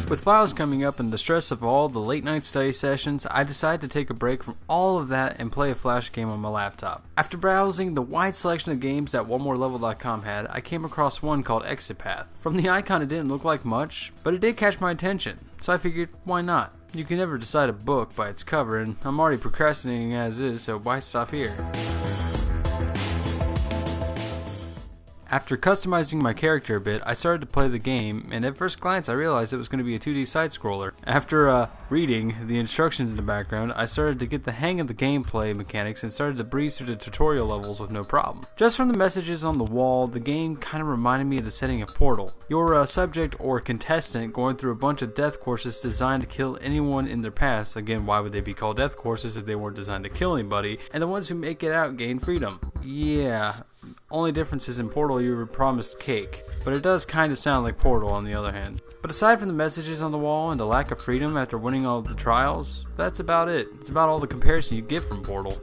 With files coming up and the stress of all the late night study sessions, I decided to take a break from all of that and play a flash game on my laptop. After browsing the wide selection of games that OneMoreLevel.com had, I came across one called Exit Path. From the icon it didn't look like much, but it did catch my attention, so I figured, why not? You can never decide a book by its cover, and I'm already procrastinating as is, so why stop here? After customizing my character a bit, I started to play the game, and at first glance I realized it was going to be a 2D side-scroller. After reading the instructions in the background, I started to get the hang of the gameplay mechanics and started to breeze through the tutorial levels with no problem. Just from the messages on the wall, the game kind of reminded me of the setting of Portal. You're a subject or contestant going through a bunch of death courses designed to kill anyone in their path. Again, why would they be called death courses if they weren't designed to kill anybody? And the ones who make it out gain freedom. Yeah. Only difference is in Portal you were promised cake, but it does kind of sound like Portal on the other hand. But aside from the messages on the wall and the lack of freedom after winning all of the trials, that's about it. It's about all the comparison you get from Portal.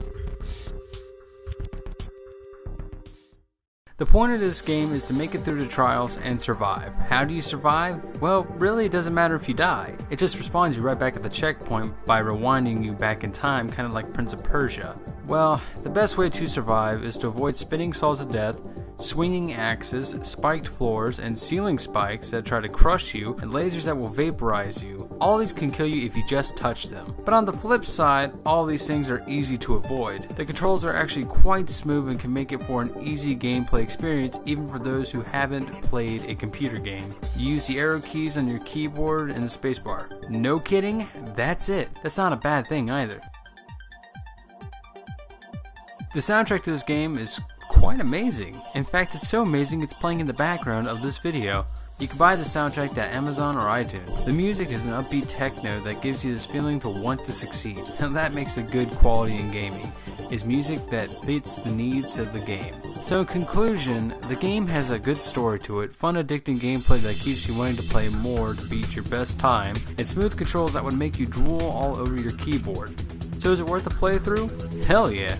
The point of this game is to make it through the trials and survive. How do you survive? Well, really it doesn't matter if you die. It just respawns you right back at the checkpoint by rewinding you back in time, kind of like Prince of Persia. Well, the best way to survive is to avoid spinning saws of death, swinging axes, spiked floors, and ceiling spikes that try to crush you, and lasers that will vaporize you. All these can kill you if you just touch them. But on the flip side, all these things are easy to avoid. The controls are actually quite smooth and can make it for an easy gameplay experience even for those who haven't played a computer game. You use the arrow keys on your keyboard and the spacebar. No kidding, that's it. That's not a bad thing either. The soundtrack to this game is quite amazing. In fact, it's so amazing it's playing in the background of this video. You can buy the soundtrack at Amazon or iTunes. The music is an upbeat techno that gives you this feeling to want to succeed. Now that makes a good quality in gaming, is music that fits the needs of the game. So in conclusion, the game has a good story to it, fun addicting gameplay that keeps you wanting to play more to beat your best time, and smooth controls that would make you drool all over your keyboard. So is it worth a playthrough? Hell yeah!